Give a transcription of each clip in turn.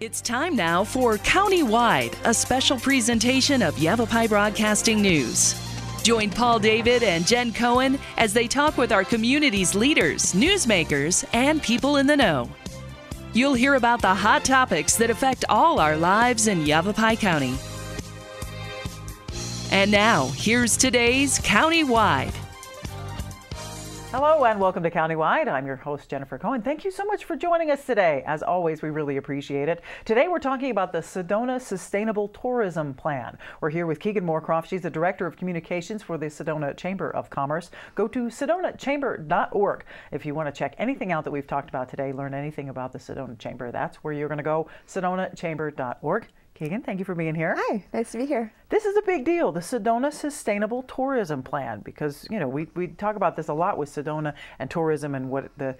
It's time now for Countywide, a special presentation of Yavapai Broadcasting News. Join Paul David and Jen Cohen as they talk with our community's leaders, newsmakers, and people in the know. You'll hear about the hot topics that affect all our lives in Yavapai County. And now, here's today's Countywide. Hello and welcome to Countywide. I'm your host, Jennifer Cohen. Thank you so much for joining us today. As always, we really appreciate it. Today we're talking about the Sedona Sustainable Tourism Plan. We're here with Keegan Moorcroft. She's the Director of Communications for the Sedona Chamber of Commerce. Go to sedonachamber.org if you want to check anything out that we've talked about today, learn anything about the Sedona Chamber. That's where you're going to go, sedonachamber.org. Keegan, thank you for being here. Hi, nice to be here. This is a big deal, the Sedona Sustainable Tourism Plan, because, you know, we talk about this a lot with Sedona and tourism and what the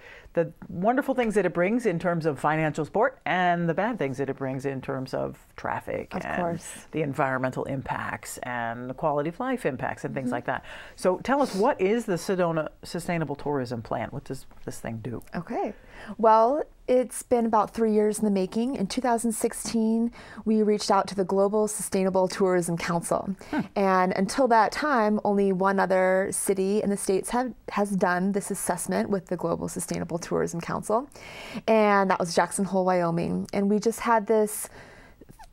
wonderful things that it brings in terms of financial support and the bad things that it brings in terms of traffic and the environmental impacts and the quality of life impacts and things like that. So tell us, what is the Sedona Sustainable Tourism Plan? What does this thing do? Okay. Well, it's been about 3 years in the making. In 2016, we reached out to the Global Sustainable Tourism Council. And until that time, only one other city in the States has done this assessment with the Global Sustainable Tourism Council. And that was Jackson Hole, Wyoming. And we just had this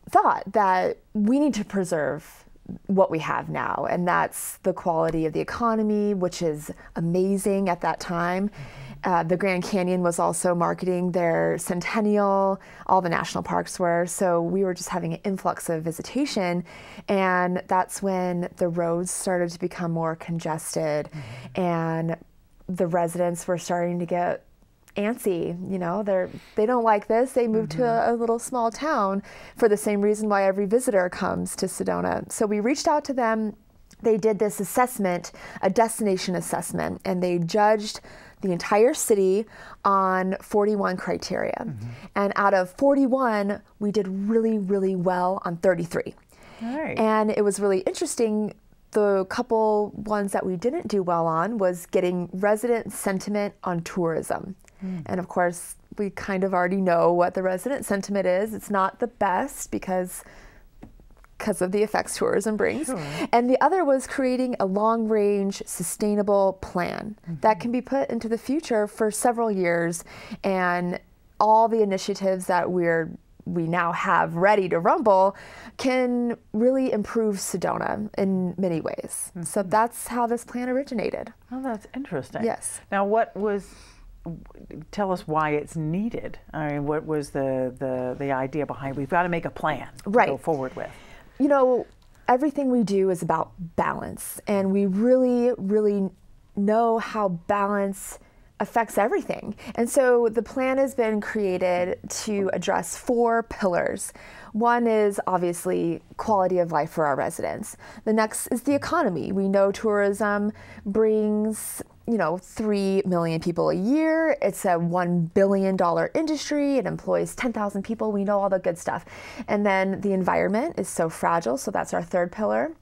thought that we need to preserve what we have now. And that's the quality of the economy, which is amazing at that time. The Grand Canyon was also marketing their centennial, all the national parks were, so we were just having an influx of visitation, and that's when the roads started to become more congested, and the residents were starting to get antsy. You know, they don't like this. They moved to a little small town for the same reason why every visitor comes to Sedona. So we reached out to them. They did this assessment, a destination assessment, and they judged the entire city on 41 criteria. And out of 41, we did really, really well on 33. All right. And it was really interesting. The couple ones that we didn't do well on was getting resident sentiment on tourism. And of course, we kind of already know what the resident sentiment is. It's not the best because of the effects tourism brings. And the other was creating a long-range sustainable plan that can be put into the future for several years, and all the initiatives that we now have ready to rumble can really improve Sedona in many ways. So that's how this plan originated. Oh, that's interesting. Yes. Now, tell us why it's needed. I mean, what was the idea behind, we've got to make a plan to go forward with? You know, everything we do is about balance, and we really, really know how balance affects everything. And so the plan has been created to address 4 pillars. One is obviously quality of life for our residents. The next is the economy. We know tourism brings 3 million people a year. It's a $1 billion industry. It employs 10,000 people. We know all the good stuff. And then the environment is so fragile, so that's our third pillar.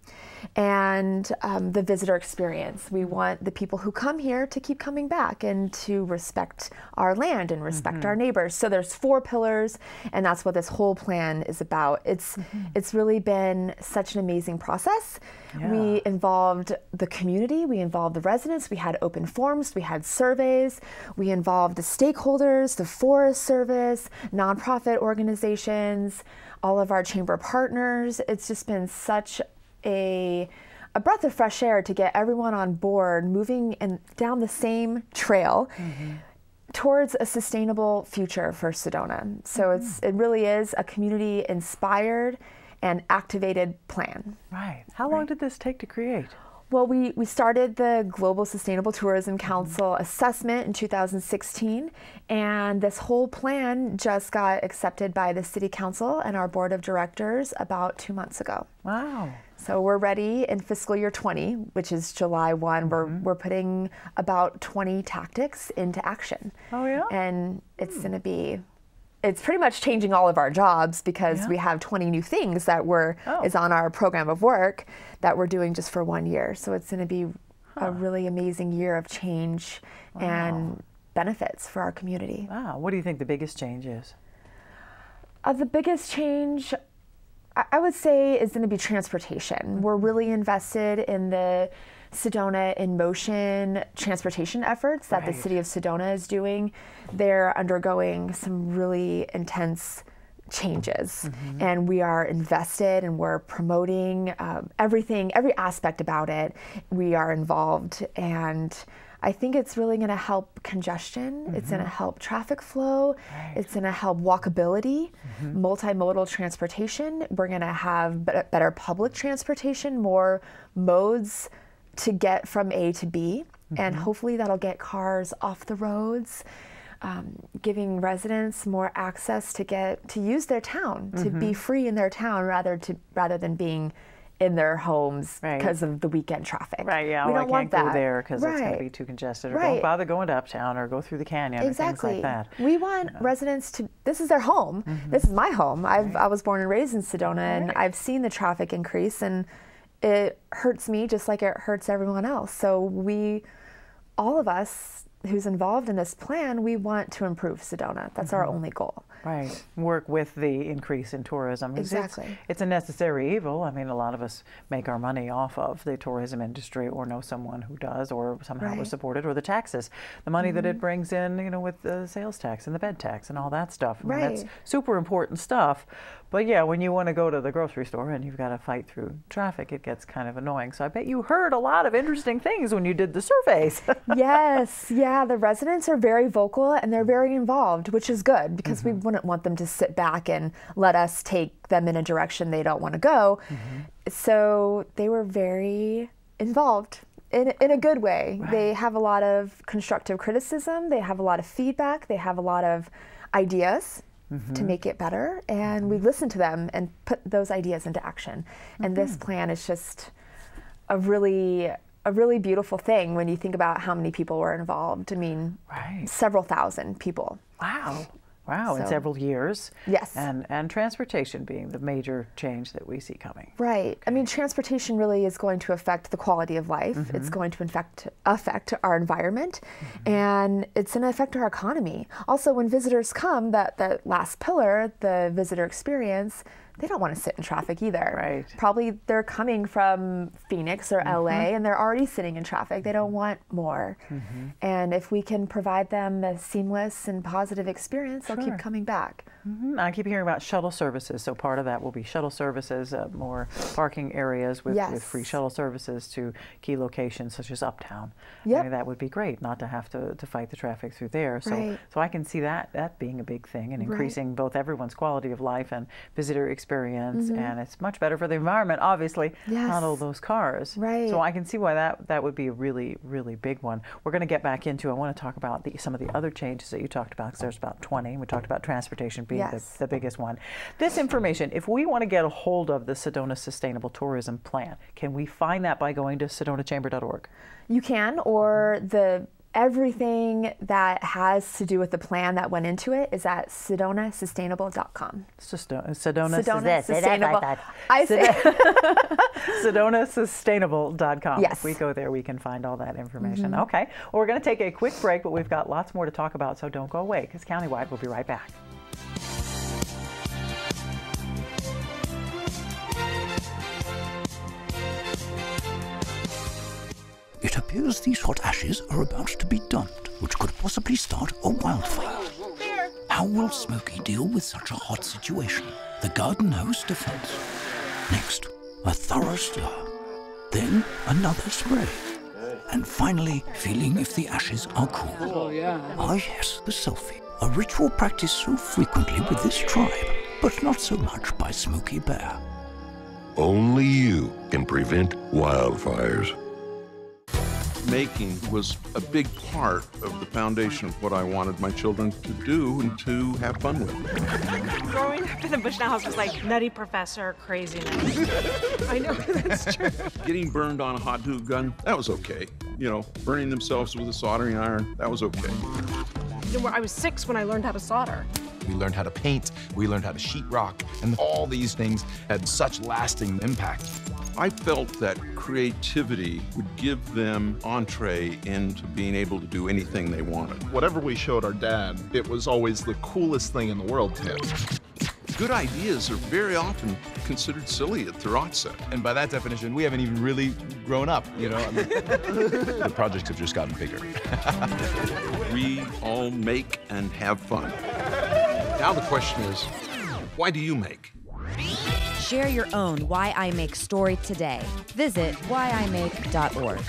And the visitor experience. We want the people who come here to keep coming back and to respect our land and respect our neighbors. So there's 4 pillars, and that's what this whole plan is about. It's really been such an amazing process. We involved the community, we involved the residents, we had open forums, we had surveys, we involved the stakeholders, the Forest Service, nonprofit organizations, all of our chamber partners. It's just been such a breath of fresh air to get everyone on board, moving and down the same trail towards a sustainable future for Sedona. So it really is a community inspired and activated plan. Right. How long did this take to create? Well, we started the Global Sustainable Tourism Council assessment in 2016, and this whole plan just got accepted by the City Council and our Board of Directors about 2 months ago. Wow. So we're ready in fiscal year 20, which is July 1. We're putting about 20 tactics into action. Oh, yeah? And it's going to be... It's pretty much changing all of our jobs because we have 20 new things that is on our program of work that we're doing just for 1 year. So it's going to be a really amazing year of change and benefits for our community. Wow. What do you think the biggest change is? The biggest change, I would say, is going to be transportation. We're really invested in the Sedona in Motion transportation efforts that the city of Sedona is doing. They're undergoing some really intense changes, and we are invested and we're promoting everything, every aspect about it. We are involved, and I think it's really going to help congestion. It's going to help traffic flow. It's going to help walkability, multimodal transportation. We're going to have better public transportation, more modes to get from A to B, and hopefully that'll get cars off the roads, giving residents more access to use their town, to be free in their town rather than being in their homes because of the weekend traffic. Right, yeah, we don't I want can't that. go there because it's going to be too congested, or don't bother going to Uptown or go through the canyon or things like that. We want residents to, this is their home. This is my home. I was born and raised in Sedona, and I've seen the traffic increase, and it hurts me just like it hurts everyone else. So all of us who's involved in this plan, we want to improve Sedona. That's our only goal. Right. Work with the increase in tourism. Exactly. It's a necessary evil. I mean, a lot of us make our money off of the tourism industry, or know someone who does, or somehow we're supported, or the taxes, the money that it brings in, you know, with the sales tax and the bed tax and all that stuff. I mean, that's super important stuff. But yeah, when you want to go to the grocery store and you've got to fight through traffic, it gets kind of annoying. So I bet you heard a lot of interesting things when you did the surveys. Yes, yeah, the residents are very vocal and they're very involved, which is good, because we wouldn't want them to sit back and let us take them in a direction they don't want to go. So they were very involved in a good way. They have a lot of constructive criticism, they have a lot of feedback, they have a lot of ideas to make it better, and we listen to them and put those ideas into action. And this plan is just a really beautiful thing when you think about how many people were involved. I mean, several thousand people. Wow. Wow, in several years. Yes. And transportation being the major change that we see coming. Right. I mean, transportation really is going to affect the quality of life. It's going to affect our environment, and it's going to affect our economy. Also, when visitors come, that last pillar, the visitor experience, they don't want to sit in traffic either. Right. Probably they're coming from Phoenix or LA and they're already sitting in traffic. They don't want more. And if we can provide them a seamless and positive experience, they'll keep coming back. I keep hearing about shuttle services, so part of that will be shuttle services, more parking areas with free shuttle services to key locations such as Uptown. I mean, that would be great, not to have to fight the traffic through there. So I can see that being a big thing, and increasing both everyone's quality of life and visitor experience, and it's much better for the environment, obviously, not all those cars. So I can see why that would be a really, really big one. We're going to get back into, I want to talk about some of the other changes that you talked about, because there's about 20. We talked about transportation being the biggest one. This information, if we want to get a hold of the Sedona Sustainable Tourism Plan, can we find that by going to sedonachamber.org? You can, or everything that has to do with the plan that went into it is at SedonaSustainable.com. SedonaSustainable.com. Yes. If we go there, we can find all that information. Okay. Well, we're going to take a quick break, but we've got lots more to talk about, so don't go away, because Countywide will be right back. It appears these hot ashes are about to be dumped, which could possibly start a wildfire. How will Smokey deal with such a hot situation? The garden hose defense. Next, a thorough stir. Then another spray. And finally, feeling if the ashes are cool. Oh, yeah. Ah, yes, the selfie. A ritual practiced so frequently with this tribe, but not so much by Smokey Bear. Only you can prevent wildfires. Making was a big part of the foundation of what I wanted my children to do and to have fun with. Growing up in the Bushnell house was like Nutty Professor craziness. I know that's true. Getting burned on a hot glue gun, that was okay. You know, burning themselves with a soldering iron, that was okay. I was 6 when I learned how to solder. We learned how to paint, we learned how to sheetrock, and all these things had such lasting impact. I felt that creativity would give them entree into being able to do anything they wanted. Whatever we showed our dad, it was always the coolest thing in the world to him. Good ideas are very often considered silly at their onset. And by that definition, we haven't even really grown up, you know? I mean, the projects have just gotten bigger. We all make and have fun. Now the question is, why do you make? Share your own Why I Make story today. Visit whyimake.org.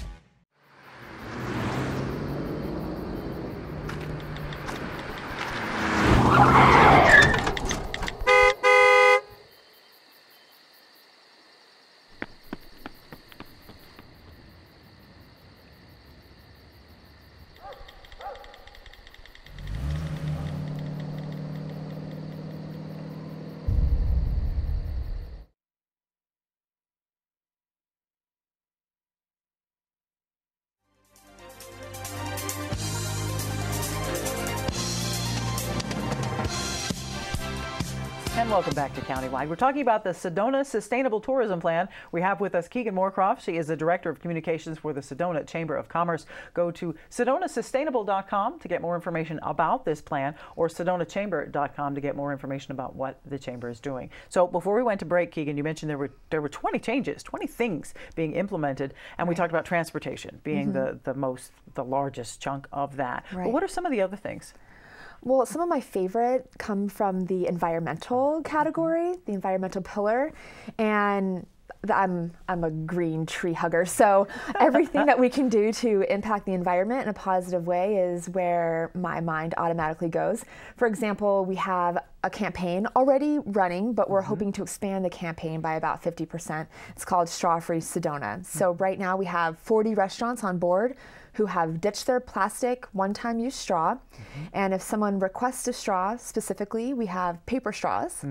And welcome back to Countywide. We're talking about the Sedona Sustainable Tourism Plan. We have with us Keegan Moorcroft. She is the Director of Communications for the Sedona Chamber of Commerce. Go to sedonasustainable.com to get more information about this plan, or sedonachamber.com to get more information about what the Chamber is doing. So before we went to break, Keegan, you mentioned there were 20 changes, 20 things being implemented, and we talked about transportation being the largest chunk of that. But what are some of the other things? Well, some of my favorite come from the environmental category, the environmental pillar, and I'm a green tree hugger, so everything that we can do to impact the environment in a positive way is where my mind automatically goes. For example, we have a campaign already running, but we're hoping to expand the campaign by about 50%. It's called Straw Free Sedona. So right now we have 40 restaurants on board who have ditched their plastic one-time use straw. And if someone requests a straw specifically, we have paper straws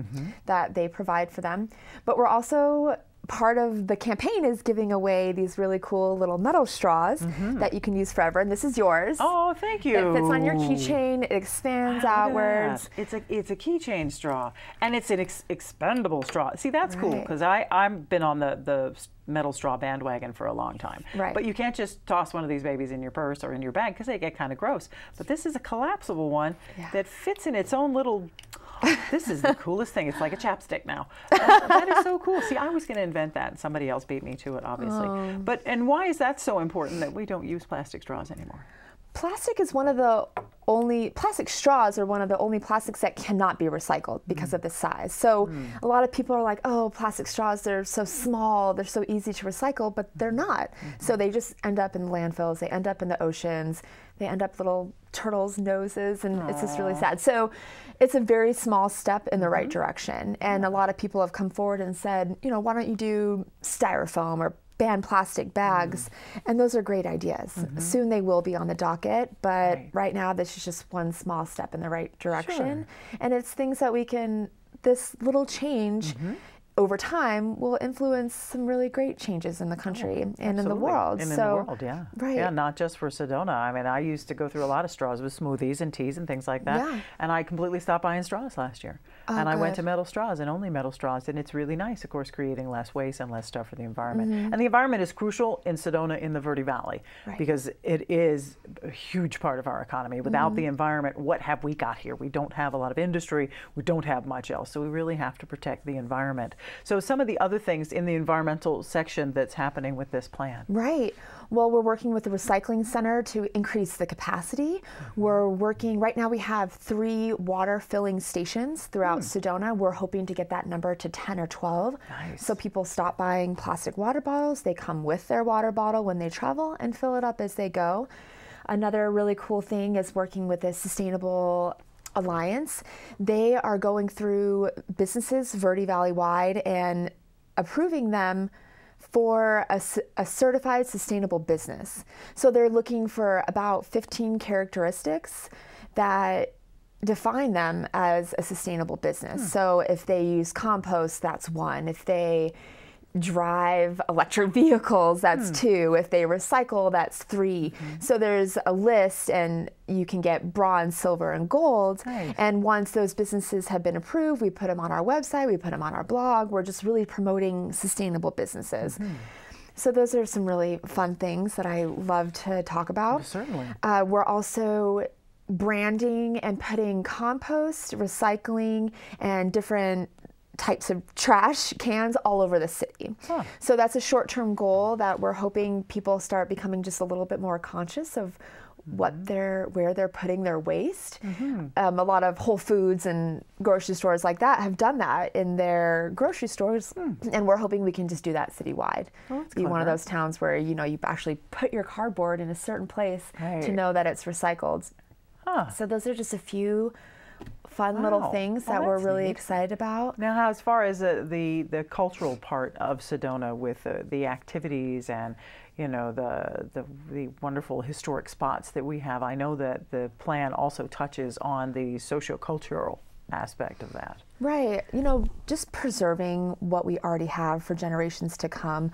that they provide for them. But we're also, part of the campaign is giving away these really cool little metal straws that you can use forever, and this is yours. Oh, thank you. It fits on your keychain, it expands outwards. It's a keychain straw, and it's an expendable straw. See, that's cool, because I've been on the metal straw bandwagon for a long time. But you can't just toss one of these babies in your purse or in your bag because they get kind of gross. But this is a collapsible one that fits in its own little... This is the coolest thing. It's like a chapstick now. That is so cool. See, I was going to invent that, and somebody else beat me to it, obviously. And why is that so important that we don't use plastic straws anymore? Plastic straws are one of the only plastics that cannot be recycled because of the size. So a lot of people are like, oh, plastic straws, they're so small, they're so easy to recycle, but they're not. So they just end up in landfills, they end up in the oceans, they end up little turtles' noses, and it's just really sad. So it's a very small step in the right direction. And a lot of people have come forward and said, you know, why don't you do styrofoam or ban plastic bags, and those are great ideas. Soon they will be on the docket, but right now this is just one small step in the right direction. And it's things that we can, this little change over time will influence some really great changes in the country and in the world. And in the world, yeah, not just for Sedona. I mean, I used to go through a lot of straws with smoothies and teas and things like that, and I completely stopped buying straws last year. And I went to metal straws and only metal straws, and it's really nice, of course, creating less waste and less stuff for the environment. And the environment is crucial in Sedona in the Verde Valley because it is a huge part of our economy. Without the environment, what have we got here? We don't have a lot of industry, we don't have much else, so we really have to protect the environment. So some of the other things in the environmental section that's happening with this plan. Well, we're working with the recycling center to increase the capacity. We're working, right now we have 3 water filling stations throughout Sedona. We're hoping to get that number to 10 or 12. So people stop buying plastic water bottles. They come with their water bottle when they travel and fill it up as they go. Another really cool thing is working with a Sustainable Alliance. They are going through businesses Verde Valley wide and approving them for a certified sustainable business. So they're looking for about 15 characteristics that define them as a sustainable business. So if they use compost, that's 1. If they drive electric vehicles, that's 2. If they recycle, that's 3. So there's a list, and you can get bronze, silver, and gold. And once those businesses have been approved, we put them on our website, we put them on our blog. We're just really promoting sustainable businesses. So those are some really fun things that I love to talk about. Certainly. We're also branding and putting compost, recycling, and different types of trash cans all over the city. Huh. So that's a short-term goal that we're hoping people start becoming just a little bit more conscious of where they're putting their waste. A lot of Whole Foods and grocery stores like that have done that in their grocery stores, and we're hoping we can just do that citywide. Be one of those towns where you actually put your cardboard in a certain place to know that it's recycled. So those are just a few fun little things that we're really excited about. Now, as far as the cultural part of Sedona with the activities and the wonderful historic spots that we have, I know that the plan also touches on the sociocultural aspect of that. Right. Just preserving what we already have for generations to come.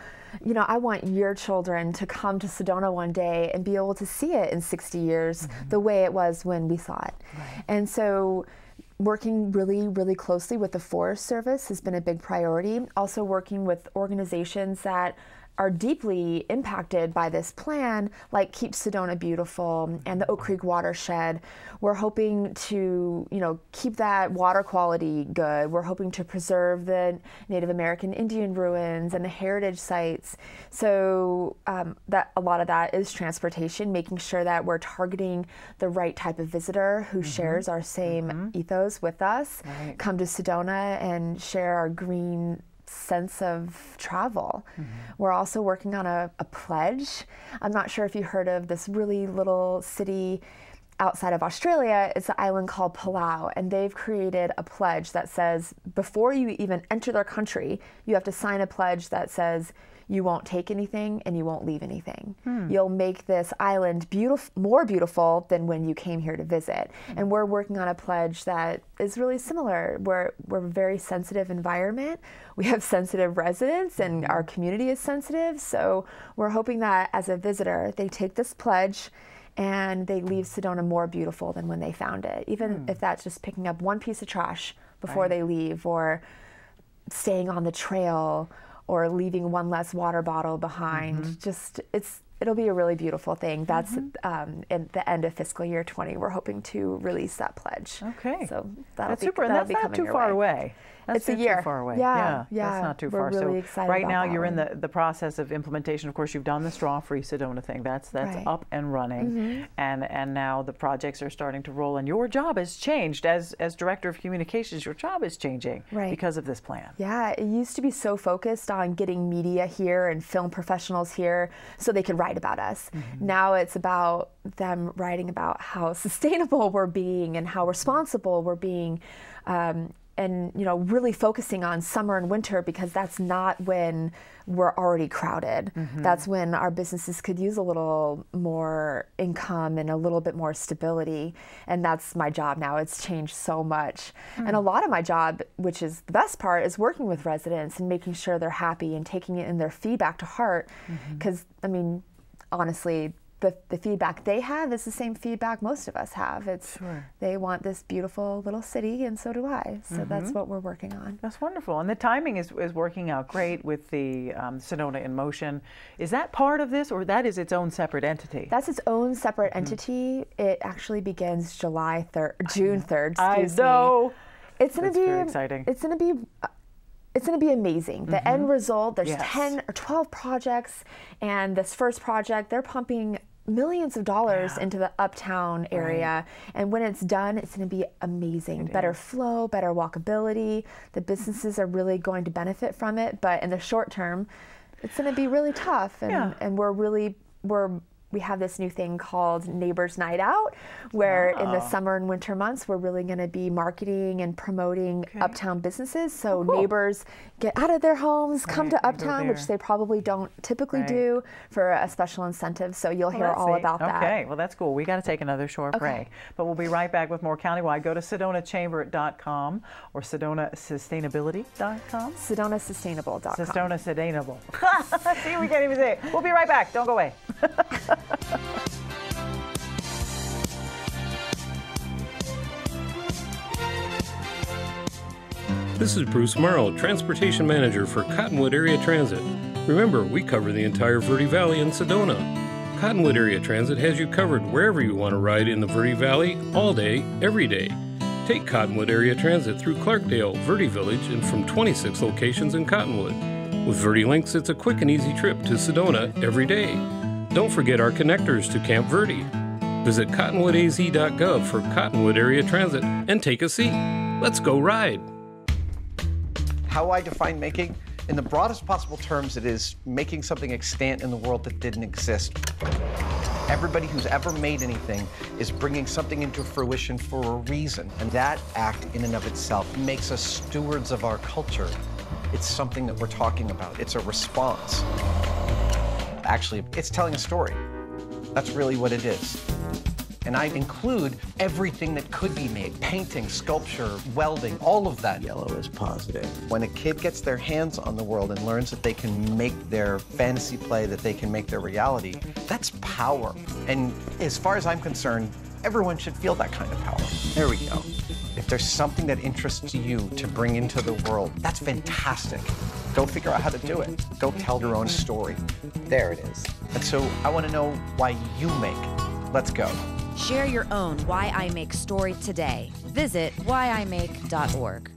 I want your children to come to Sedona one day and be able to see it in 60 years the way it was when we saw it. Right. And so working really, really closely with the Forest Service has been a big priority. Also working with organizations that are deeply impacted by this plan, like Keep Sedona Beautiful and the Oak Creek Watershed. We're hoping to, keep that water quality good. We're hoping to preserve the Native American Indian ruins and the heritage sites. So that a lot of that is transportation, making sure that we're targeting the right type of visitor who shares our same ethos with us, come to Sedona and share our green sense of travel. We're also working on a pledge. I'm not sure if you heard of this really little city outside of Australia. It's an island called Palau, and they've created a pledge that says before you even enter their country, you have to sign a pledge that says you won't take anything and you won't leave anything. You'll make this island more beautiful than when you came here to visit. And we're working on a pledge that is really similar. We're a very sensitive environment. We have sensitive residents and our community is sensitive. So we're hoping that as a visitor, they take this pledge and they leave Sedona more beautiful than when they found it. Even if that's just picking up one piece of trash before they leave, or staying on the trail, or leaving one less water bottle behind. It'll be a really beautiful thing. That's in the end of fiscal year 20. We're hoping to release that pledge. Okay. So that's super, and that's not too far away. That's it's a year. Too far away. Yeah. That's not too We're far. really so excited right about now that you're one. in the process of implementation. Of course, you've done the straw-free Sedona thing. That's up and running, and now the projects are starting to roll. And your job has changed as director of communications. Your job is changing because of this plan. Yeah, it used to be so focused on getting media here and film professionals here so they could write about us. Now it's about them writing about how sustainable we're being and how responsible we're being. And really focusing on summer and winter, because that's not when we're already crowded. That's when our businesses could use a little more income and a little bit more stability. And that's my job now. It's changed so much. And a lot of my job, which is the best part, is working with residents and making sure they're happy and taking it in their feedback to heart. Because, honestly, the feedback they have is the same feedback most of us have. It's they want this beautiful little city, and so do I. So that's what we're working on. That's wonderful. And the timing is working out great with the Sedona in Motion. Is that part of this, or that is its own separate entity? That's its own separate entity. It actually begins June 3rd. I know. It's going to be very exciting. It's going to be amazing. The end result, there's 10 or 12 projects, and this first project, they're pumping millions of dollars into the uptown area. And when it's done, it's going to be amazing. Better flow, better walkability. The businesses are really going to benefit from it. But in the short term, it's going to be really tough. And we have this new thing called Neighbors Night Out, where in the summer and winter months, we're really going to be marketing and promoting uptown businesses. So neighbors get out of their homes, come to uptown, which they probably don't typically do, for a special incentive. So you'll hear all about that. Okay, well, that's cool. We got to take another short break, but we'll be right back with more countywide. Go to SedonaChamber.com or SedonaSustainability.com. SedonaSustainable.com. Sedona Sustainable. See, we can't even say it. We'll be right back. Don't go away. This is Bruce Morrow, Transportation Manager for Cottonwood Area Transit. Remember, we cover the entire Verde Valley in Sedona. Cottonwood Area Transit has you covered wherever you want to ride in the Verde Valley, all day, every day. Take Cottonwood Area Transit through Clarkdale, Verde Village, and from 26 locations in Cottonwood. With Verde Links, it's a quick and easy trip to Sedona every day. Don't forget our connectors to Camp Verde. Visit cottonwoodaz.gov for Cottonwood Area Transit and take a seat. Let's go ride. How I define making? In the broadest possible terms, it is making something extant in the world that didn't exist. Everybody who's ever made anything is bringing something into fruition for a reason, and that act in and of itself makes us stewards of our culture. It's something that we're talking about. It's a response. Actually, it's telling a story. That's really what it is. And I include everything that could be made: painting, sculpture, welding, all of that. Yellow is positive. When a kid gets their hands on the world and learns that they can make their fantasy play, that they can make their reality, that's power. And as far as I'm concerned, everyone should feel that kind of power. There we go. If there's something that interests you to bring into the world, that's fantastic. Go figure out how to do it. Go tell your own story. There it is. And so I want to know why you make. Let's go. Share your own Why I Make story today. Visit whyimake.org.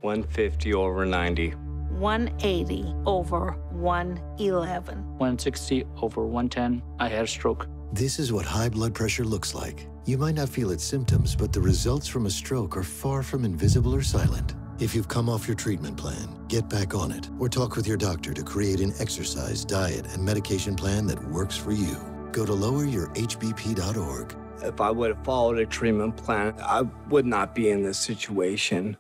150 over 90. 180 over 111. 160 over 110. I had a stroke. This is what high blood pressure looks like. You might not feel its symptoms, but the results from a stroke are far from invisible or silent. If you've come off your treatment plan, get back on it, or talk with your doctor to create an exercise, diet, and medication plan that works for you. Go to loweryourhbp.org. If I would have followed a treatment plan, I would not be in this situation.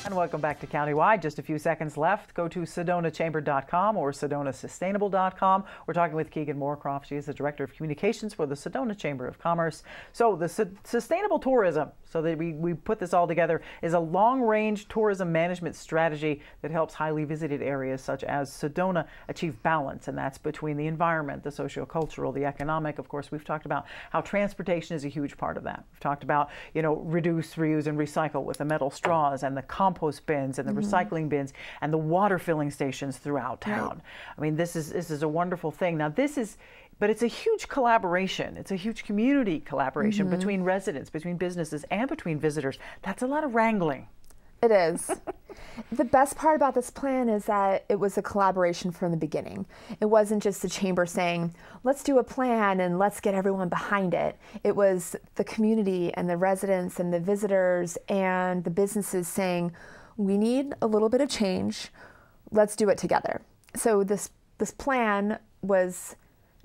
And welcome back to Countywide. Just a few seconds left. Go to sedonachamber.com or sedonasustainable.com. We're talking with Keegan Moorcroft. She is the Director of Communications for the Sedona Chamber of Commerce. So the sustainable tourism, so that we put this all together, is a long-range tourism management strategy that helps highly visited areas such as Sedona achieve balance, and that's between the environment, the socio-cultural, the economic. Of course, we've talked about how transportation is a huge part of that. We've talked about, reduce, reuse, and recycle with the metal straws and the compost bins and the recycling bins and the water filling stations throughout town. Right. I mean, this is a wonderful thing. Now, but it's a huge collaboration. It's a huge community collaboration between residents, between businesses, and between visitors. That's a lot of wrangling. It is. The best part about this plan is that it was a collaboration from the beginning. It wasn't just the chamber saying, let's do a plan and let's get everyone behind it. It was the community and the residents and the visitors and the businesses saying, we need a little bit of change. Let's do it together. So this plan was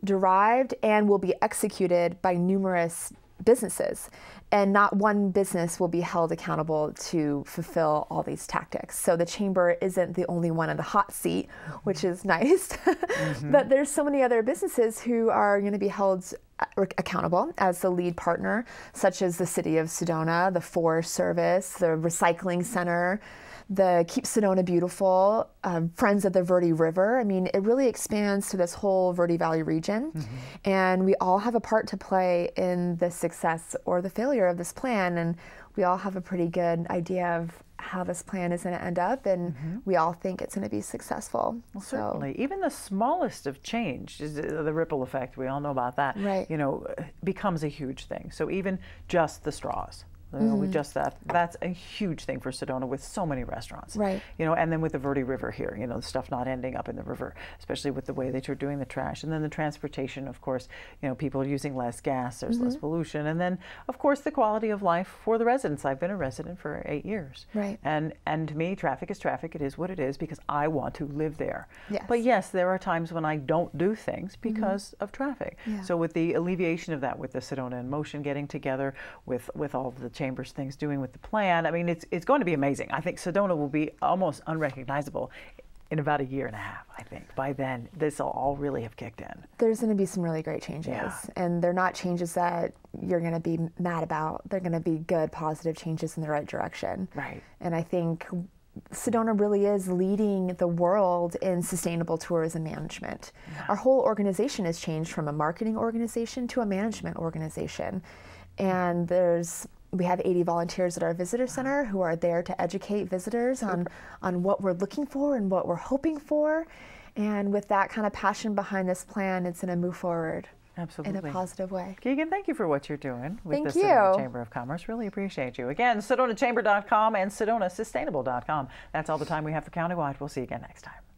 derived and will be executed by numerous businesses, and not one business will be held accountable to fulfill all these tactics. So the chamber isn't the only one in the hot seat, which is nice, but there's so many other businesses who are going to be held accountable as the lead partner, such as the City of Sedona, the Forest Service, the Recycling Center, the Keep Sedona Beautiful, Friends of the Verde River. I mean, it really expands to this whole Verde Valley region. And we all have a part to play in the success or the failure of this plan. And we all have a pretty good idea of how this plan is going to end up. And we all think it's going to be successful. Well, certainly. Even the smallest of change, the ripple effect, we all know about that, right, becomes a huge thing. So even just the straws. That's a huge thing for Sedona with so many restaurants. Right. And then with the Verde River here, the stuff not ending up in the river, especially with the way that you're doing the trash. And then the transportation, of course, people are using less gas, there's less pollution. And then, of course, the quality of life for the residents. I've been a resident for 8 years. Right. And to me, traffic is traffic. It is what it is because I want to live there. Yes. But yes, there are times when I don't do things because of traffic. Yeah. So with the alleviation of that, with the Sedona in Motion getting together, with all the Chamber's things doing with the plan, I mean, it's going to be amazing. I think Sedona will be almost unrecognizable in about 1.5 years, I think. By then, this will all really have kicked in. There's going to be some really great changes. Yeah. And they're not changes that you're going to be mad about. They're going to be good, positive changes in the right direction. Right. And I think Sedona really is leading the world in sustainable tourism management. Yeah. Our whole organization has changed from a marketing organization to a management organization. And there's We have 80 volunteers at our visitor center who are there to educate visitors on what we're looking for and what we're hoping for. And with that kind of passion behind this plan, it's going to move forward. Absolutely. In a positive way. Keegan, thank you for what you're doing with the Thank Sedona you. Chamber of Commerce. Really appreciate you. Again, SedonaChamber.com and SedonaSustainable.com. That's all the time we have for Countywide. We'll see you again next time.